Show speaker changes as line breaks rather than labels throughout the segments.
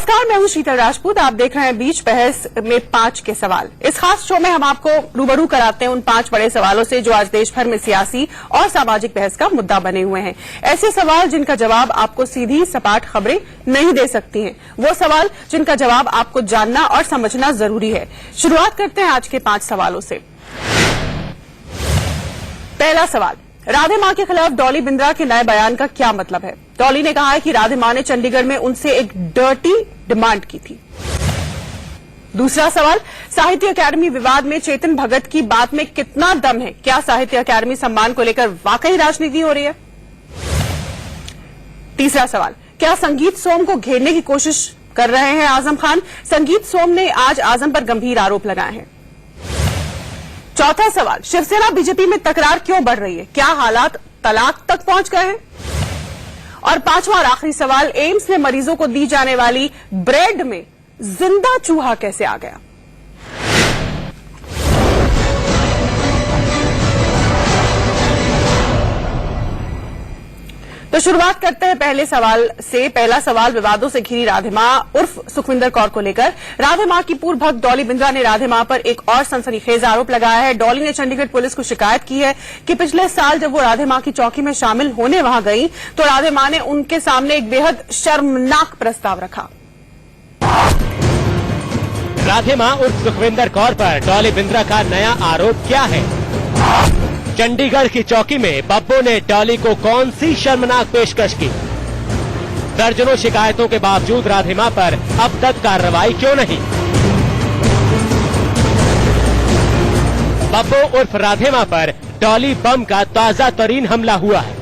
नमस्कार, मैं हूं शीतल राजपूत। आप देख रहे हैं बीच बहस में 5 के सवाल। इस खास शो में हम आपको रूबरू कराते हैं उन 5 बड़े सवालों से जो आज देश भर में सियासी और सामाजिक बहस का मुद्दा बने हुए हैं। ऐसे सवाल जिनका जवाब आपको सीधी सपाट खबरें नहीं दे सकती हैं, वो सवाल जिनका जवाब आपको जानना और समझना जरूरी है। शुरुआत करते हैं आज के 5 सवालों से। पहला सवाल, राधे मां के खिलाफ डॉली बिंद्रा के नए बयान का क्या मतलब है? डॉली ने कहा है कि राधे मां ने चंडीगढ़ में उनसे एक डर्टी डिमांड की थी। दूसरा सवाल, साहित्य अकादमी विवाद में चेतन भगत की बात में कितना दम है? क्या साहित्य अकादमी सम्मान को लेकर वाकई राजनीति हो रही है? तीसरा सवाल, क्या संगीत सोम को घेरने की कोशिश कर रहे हैं आजम खान? संगीत सोम ने आज आजम पर गंभीर आरोप लगाए हैं। चौथा सवाल, शिवसेना बीजेपी में तकरार क्यों बढ़ रही है? क्या हालात तलाक तक पहुंच गए हैं? और पांचवा और आखिरी सवाल, एम्स में मरीजों को दी जाने वाली ब्रेड में जिंदा चूहा कैसे आ गया? तो शुरुआत करते हैं पहले सवाल से। पहला सवाल विवादों से घिरी राधे मां उर्फ सुखविंदर कौर को लेकर। राधे मां की पूर्व भक्त डॉली बिंद्रा ने राधे मां पर एक और सनसनीखेज आरोप लगाया है। डॉली ने चंडीगढ़ पुलिस को शिकायत की है कि पिछले साल जब वो राधे मां की चौकी में शामिल होने वहां गई तो राधे मां ने उनके सामने एक बेहद शर्मनाक प्रस्ताव रखा।
राधे मां उर्फ सुखविंदर कौर पर डॉली बिंद्रा का नया आरोप क्या है? चंडीगढ़ की चौकी में बब्बू ने डॉली को कौन सी शर्मनाक पेशकश की? दर्जनों शिकायतों के बावजूद राधे मां पर अब तक कार्रवाई क्यों नहीं? बब्बू उर्फ राधे मां पर डॉली बम का ताजा तरीन हमला हुआ है।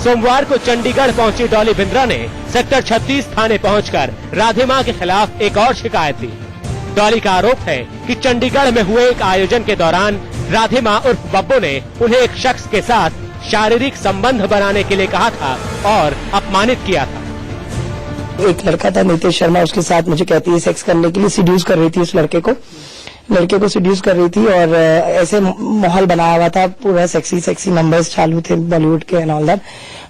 सोमवार को चंडीगढ़ पहुंची डॉली बिंद्रा ने सेक्टर 36 थाने पहुंचकर राधे मां के खिलाफ एक और शिकायत दी। डॉली का आरोप है कि चंडीगढ़ में हुए एक आयोजन के दौरान राधे मां उर्फ बब्बू ने उन्हें एक शख्स के साथ शारीरिक संबंध बनाने के लिए कहा था और अपमानित किया था।
एक लड़का था नीतीश शर्मा, उसके साथ मुझे कहती है सेक्स करने के लिए सीड्यूस कर रही थी। उस लड़के को सीड्यूस कर रही थी और ऐसे माहौल बनाया हुआ था, पूरा सेक्सी नंबर्स चालू थे बॉलीवुड के and all that,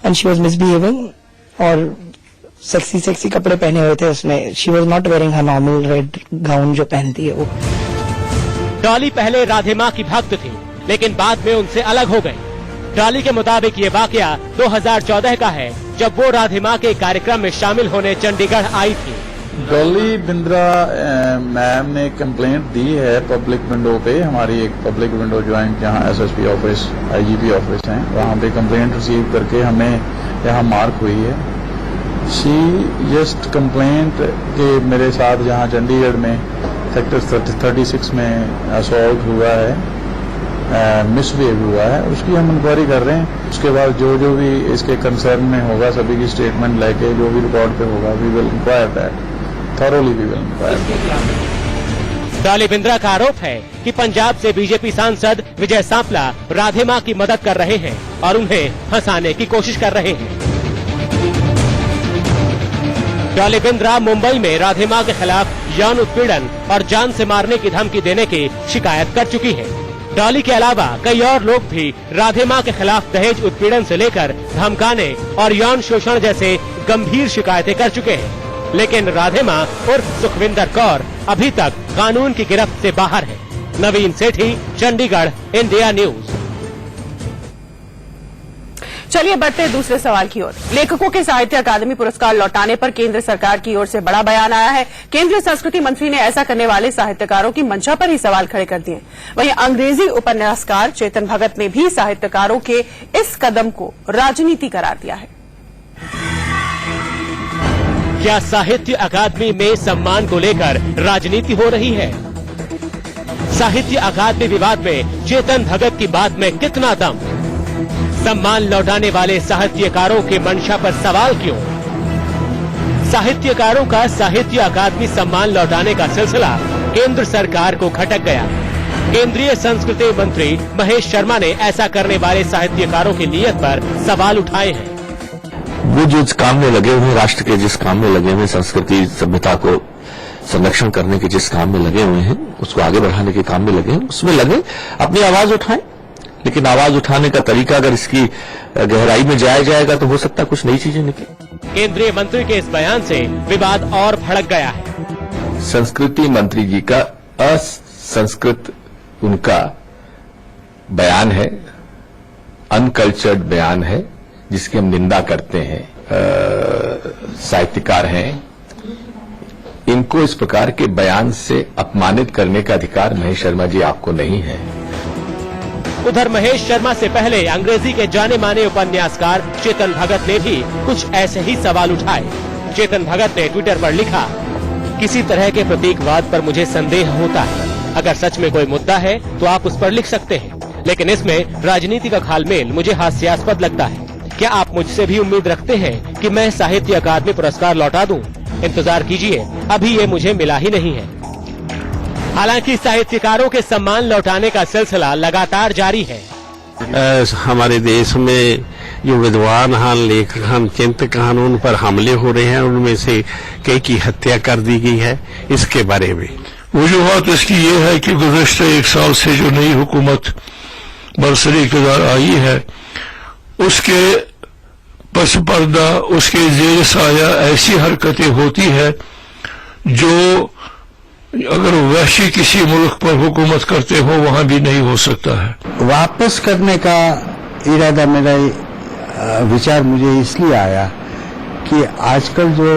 and she was misbehaving और सेक्सी कपड़े पहने हुए थे उसने। She was not wearing her normal red gown जो पहनती है वो।
डॉली पहले राधे मां की भक्त थी, लेकिन बाद में उनसे अलग हो गई। डॉली के मुताबिक ये वाकया 2014 का है, जब वो राधे मां के कार्यक्रम में शामिल होने चंडीगढ़ आई थी।
डॉली बिंद्रा मैम ने कंप्लेंट दी है पब्लिक विंडो पे। हमारी एक पब्लिक विंडो ज्वाइंट जहां एसएसपी ऑफिस, आईजीपी ऑफिस है, वहां पे कंप्लेंट रिसीव करके हमें यहाँ मार्क हुई है। शी जस्ट कंप्लेंट के मेरे साथ जहां चंडीगढ़ में सेक्टर 36 में असॉल्ट हुआ है, मिसबिहेव हुआ है, उसकी हम इंक्वायरी कर रहे हैं। उसके बाद जो भी इसके कंसर्न में होगा सभी की स्टेटमेंट लेके जो भी रिकॉर्ड पे होगा we will inquire that thoroughly, we will inquire.
Dolly Bindra का आरोप है कि पंजाब से बीजेपी सांसद विजय सांपला राधे मां की मदद कर रहे हैं और उन्हें फंसाने की कोशिश कर रहे हैं। डॉली बिंद्रा मुंबई में राधे मां के खिलाफ यौन उत्पीड़न और जान से मारने की धमकी देने की शिकायत कर चुकी है। डॉली के अलावा कई और लोग भी राधे मां के खिलाफ दहेज उत्पीड़न से लेकर धमकाने और यौन शोषण जैसे गंभीर शिकायतें कर चुके हैं, लेकिन राधे मां उर्फ सुखविंदर कौर अभी तक कानून की गिरफ्त से बाहर है। नवीन सेठी, चंडीगढ़, इंडिया न्यूज।
चलिए बढ़ते दूसरे सवाल की ओर। लेखकों के साहित्य अकादमी पुरस्कार लौटाने पर केंद्र सरकार की ओर से बड़ा बयान आया है। केंद्रीय संस्कृति मंत्री ने ऐसा करने वाले साहित्यकारों की मंशा पर ही सवाल खड़े कर दिए। वहीं अंग्रेजी उपन्यासकार चेतन भगत ने भी साहित्यकारों के इस कदम को राजनीति करार दिया है।
क्या साहित्य अकादमी में सम्मान को लेकर राजनीति हो रही है? साहित्य अकादमी विवाद में चेतन भगत की बात में कितना दम? सम्मान लौटाने वाले साहित्यकारों के मंशा पर सवाल क्यों? साहित्यकारों का साहित्य अकादमी सम्मान लौटाने का सिलसिला केंद्र सरकार को खटक गया। केंद्रीय संस्कृति मंत्री महेश शर्मा ने ऐसा करने वाले साहित्यकारों की नीयत पर सवाल उठाए हैं।
वो जिस काम में लगे हुए, राष्ट्र के जिस काम में लगे हुए, संस्कृति सभ्यता को संरक्षण करने के जिस काम में लगे हुए हैं, उसको आगे बढ़ाने के काम में लगे हैं, उसमें लगे, अपनी आवाज उठाएं। लेकिन आवाज उठाने का तरीका अगर इसकी गहराई में जाया जाएगा तो हो सकता है कुछ नई चीजें निकले।
केंद्रीय मंत्री के इस बयान से विवाद और भड़क गया है।
संस्कृति मंत्री जी का असंस्कृत उनका बयान है, अनकल्चर्ड बयान है, जिसकी हम निंदा करते हैं। साहित्यकार हैं, इनको इस प्रकार के बयान से अपमानित करने का अधिकार महेश शर्मा जी आपको नहीं है।
उधर महेश शर्मा से पहले अंग्रेजी के जाने माने उपन्यासकार चेतन भगत ने भी कुछ ऐसे ही सवाल उठाए। चेतन भगत ने ट्विटर पर लिखा, किसी तरह के प्रतीकवाद पर मुझे संदेह होता है। अगर सच में कोई मुद्दा है तो आप उस पर लिख सकते हैं, लेकिन इसमें राजनीति का घालमेल मुझे हास्यास्पद लगता है। क्या आप मुझसे भी उम्मीद रखते हैं कि मैं साहित्य अकादमी पुरस्कार लौटा दूं? इंतजार कीजिए, अभी ये मुझे मिला ही नहीं है। हालांकि साहित्यकारों के सम्मान लौटाने का सिलसिला लगातार जारी है।
हमारे देश में जो विद्वान हैं, लेखक हैं, चिंतक हैं, उन पर हमले हो रहे हैं, उनमें से कई की हत्या कर दी गई है। इसके बारे में
वजूहत इसकी ये है कि गुज़श्ता 1 साल से जो नई हुकूमत बरसरी इक़्तिदार आई है, उसके पस पर्दा, उसके ज़ेर साया ऐसी हरकतें होती है जो अगर वैसी किसी मुल्क पर हुकूमत करते हो वहां भी नहीं हो सकता है।
वापस करने का इरादा, मेरा विचार मुझे इसलिए आया कि आजकल जो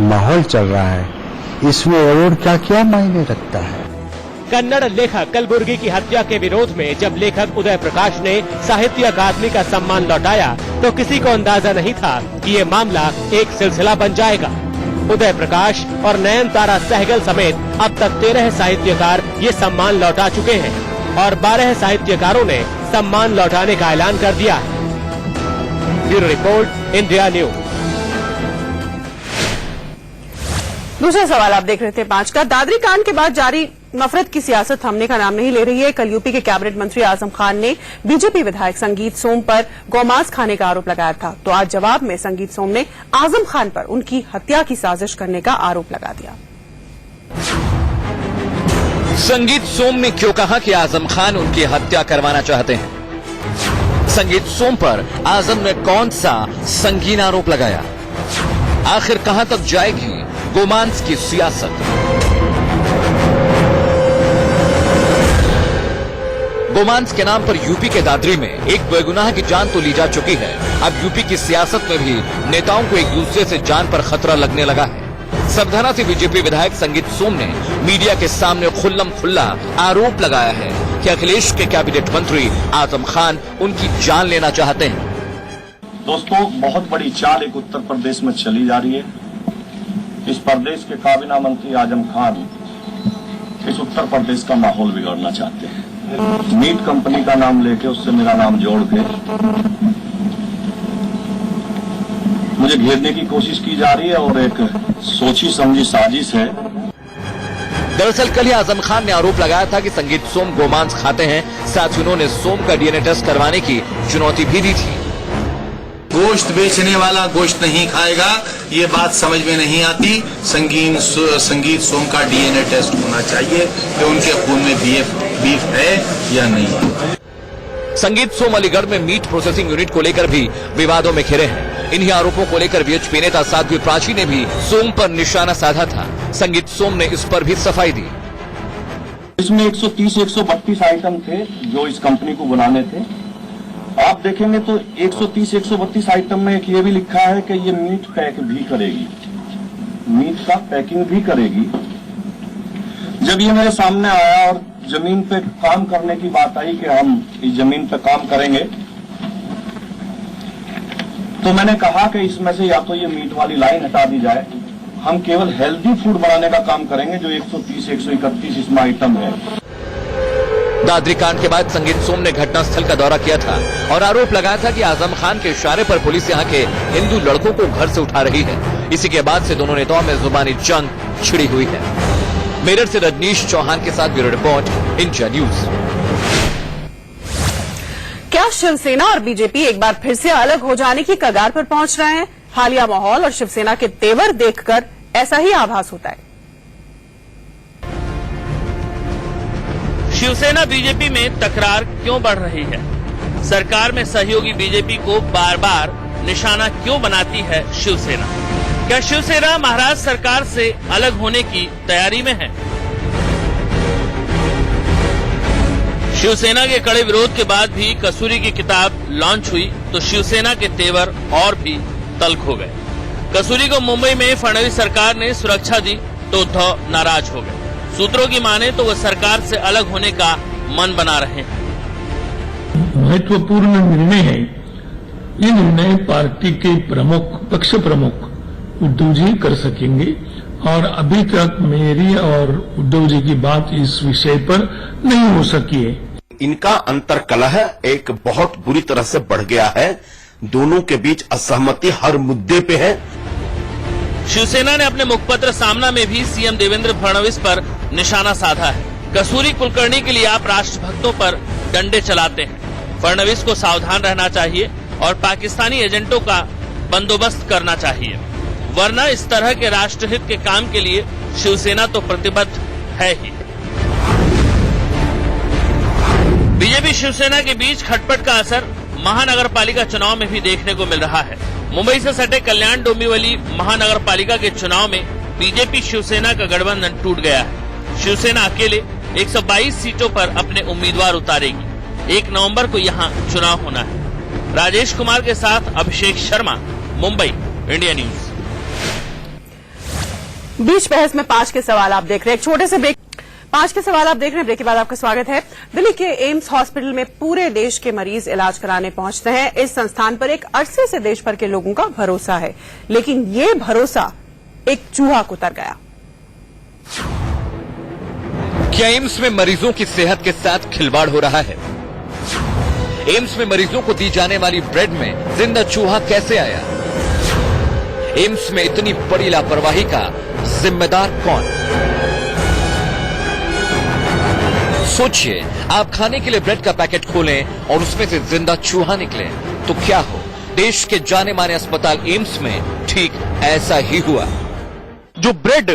माहौल चल रहा है इसमें अवार्ड का क्या मायने रखता है।
कन्नड़ लेखक कलबुर्गी की हत्या के विरोध में जब लेखक उदय प्रकाश ने साहित्य अकादमी का सम्मान लौटाया तो किसी को अंदाजा नहीं था कि ये मामला एक सिलसिला बन जाएगा। उदय प्रकाश और नयनतारा सहगल समेत अब तक 13 साहित्यकार ये सम्मान लौटा चुके हैं और 12 साहित्यकारों ने सम्मान लौटाने का ऐलान कर दिया है। Bureau report, India news.
दूसरा सवाल आप देख रहे थे 5 का। दादरी कांड के बाद जारी नफरत की सियासत थमने का नाम नहीं ले रही है। कल यूपी के कैबिनेट मंत्री आजम खान ने बीजेपी विधायक संगीत सोम पर गौमांस खाने का आरोप लगाया था, तो आज जवाब में संगीत सोम ने आजम खान पर उनकी हत्या की साजिश करने का आरोप लगा दिया।
संगीत सोम ने क्यों कहा कि आजम खान उनकी हत्या करवाना चाहते हैं? संगीत सोम पर आजम ने कौन सा संगीन आरोप लगाया? आखिर कहां तक जाएगी गोमांस की सियासत? गोमांस के नाम पर यूपी के दादरी में एक बेगुनाह की जान तो ली जा चुकी है। अब यूपी की सियासत में भी नेताओं को एक दूसरे से जान पर खतरा लगने लगा है। सबधना से बीजेपी विधायक संगीत सोम ने मीडिया के सामने खुल्लम खुल्ला आरोप लगाया है कि अखिलेश के कैबिनेट मंत्री आजम खान उनकी जान लेना चाहते हैं।
दोस्तों, बहुत बड़ी चाल एक उत्तर प्रदेश में चली जा रही है। इस प्रदेश के काबीना मंत्री आजम खान इस उत्तर प्रदेश का माहौल बिगाड़ना चाहते हैं। मीट कंपनी का नाम लेके उससे मेरा नाम जोड़ के मुझे घेरने की कोशिश की जा रही है और एक सोची समझी साजिश है।
दरअसल कल ही आजम खान ने आरोप लगाया था कि संगीत सोम गोमांस खाते हैं। साथ ही उन्होंने सोम का डीएनए टेस्ट करवाने की चुनौती भी दी थी।
गोश्त बेचने वाला गोश्त नहीं खाएगा, ये बात समझ में नहीं आती। संगीत सोम का डीएनए टेस्ट होना चाहिए कि उनके खून में बीफ है या नहीं।
संगीत सोम अलीगढ़ में मीट प्रोसेसिंग यूनिट को लेकर भी विवादों में घिरे हैं। इन्हीं आरोपों को लेकर वीएचपी नेता साध्वी प्राची ने भी सोम पर निशाना साधा था। संगीत सोम ने इस पर भी सफाई दी।
इसमें 130-132 आइटम थे जो इस कंपनी को बनाने थे। आप देखेंगे तो 130-132 आइटम में एक ये भी लिखा है कि ये मीट पैक भी करेगी, मीट का पैकिंग भी करेगी। जब ये मेरे सामने आया और जमीन पे काम करने की बात आई कि हम इस जमीन पे काम करेंगे, तो मैंने कहा कि इसमें से या तो ये मीट वाली लाइन हटा दी जाए, हम केवल हेल्दी फूड बनाने का काम करेंगे जो 130-131 इसमें आइटम है।
दादरी कांड के बाद संगीत सोम ने घटनास्थल का दौरा किया था और आरोप लगाया था कि आजम खान के इशारे पर पुलिस यहां के हिंदू लड़कों को घर से उठा रही है। इसी के बाद से दोनों नेताओं में जुबानी जंग छिड़ी हुई है। मेरठ से रजनीश चौहान के साथ ब्यूरो रिपोर्ट, इंडिया न्यूज।
क्या शिवसेना और बीजेपी एक बार फिर से अलग हो जाने की कगार पर पहुंच रहे हैं? हालिया माहौल और शिवसेना के तेवर देखकर ऐसा ही आभास होता है।
शिवसेना बीजेपी में तकरार क्यों बढ़ रही है? सरकार में सहयोगी बीजेपी को बार बार निशाना क्यों बनाती है शिवसेना? क्या शिवसेना महाराष्ट्र सरकार से अलग होने की तैयारी में है? शिवसेना के कड़े विरोध के बाद भी कसूरी की किताब लॉन्च हुई तो शिवसेना के तेवर और भी तल्ख हो गए। कसूरी को मुंबई में फडणवीस सरकार ने सुरक्षा दी तो उद्धव नाराज हो गए। सूत्रों की माने तो वो सरकार से अलग होने का मन बना रहे हैं।
महत्वपूर्ण निर्णय है। ये निर्णय पार्टी के प्रमुख, पक्ष प्रमुख उद्धव जी कर सकेंगे और अभी तक मेरी और उद्धव जी की बात इस विषय पर नहीं हो सकी है।
इनका अंतर्कलह एक बहुत बुरी तरह से बढ़ गया है। दोनों के बीच असहमति हर मुद्दे पे है।
शिवसेना ने अपने मुखपत्र सामना में भी सीएम देवेंद्र फडणवीस पर निशाना साधा है। कसूरी कुलकर्णी के लिए आप राष्ट्रभक्तों पर डंडे चलाते हैं। फडणवीस को सावधान रहना चाहिए और पाकिस्तानी एजेंटों का बंदोबस्त करना चाहिए, वरना इस तरह के राष्ट्रहित के काम के लिए शिवसेना तो प्रतिबद्ध है ही। बीजेपी शिवसेना के बीच खटपट का असर महानगरपालिका चुनाव में भी देखने को मिल रहा है। मुंबई से सटे कल्याण डोंबिवली महानगरपालिका के चुनाव में बीजेपी शिवसेना का गठबंधन टूट गया है। शिवसेना अकेले 122 सीटों पर अपने उम्मीदवार उतारेगी। 1 नवंबर को यहां चुनाव होना है। राजेश कुमार के साथ अभिषेक शर्मा, मुंबई, इंडिया न्यूज।
बीच बहस में 5 के सवाल आप देख रहे हैं। एक छोटे से ब्रेक, 5 के सवाल आप देख रहे हैं। ब्रेक के बाद आपका स्वागत है। दिल्ली के एम्स हॉस्पिटल में पूरे देश के मरीज इलाज कराने पहुंचते हैं। इस संस्थान पर एक अरसे से देश भर के लोगों का भरोसा है, लेकिन ये भरोसा एक चूहा को उतर गया।
क्या एम्स में मरीजों की सेहत के साथ खिलवाड़ हो रहा है? एम्स में मरीजों को दी जाने वाली ब्रेड में जिंदा चूहा कैसे आया? एम्स में इतनी बड़ी लापरवाही का जिम्मेदार कौन? सोचिए, आप खाने के लिए ब्रेड का पैकेट खोलें और उसमें से जिंदा चूहा निकले तो क्या हो? देश के जाने माने अस्पताल एम्स में ठीक ऐसा ही हुआ।
जो ब्रेड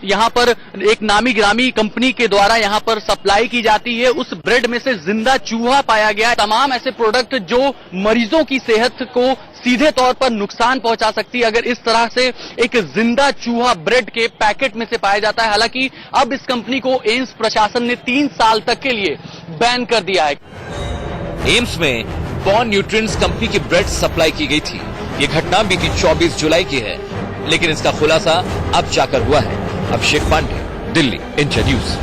यहाँ पर एक नामी ग्रामी कंपनी के द्वारा यहाँ पर सप्लाई की जाती है, उस ब्रेड में से जिंदा चूहा पाया गया। तमाम ऐसे प्रोडक्ट जो मरीजों की सेहत को सीधे तौर पर नुकसान पहुंचा सकती है, अगर इस तरह से एक जिंदा चूहा ब्रेड के पैकेट में से पाया जाता है। हालांकि अब इस कंपनी को एम्स प्रशासन ने 3 साल तक के लिए बैन कर दिया है।
एम्स में बॉर्न न्यूट्रिएंट्स कंपनी की ब्रेड सप्लाई की गई थी। ये घटना बीती 24 जुलाई की है, लेकिन इसका खुलासा अब जाकर हुआ है। अभिषेक पांडे, दिल्ली, इंडिया न्यूज।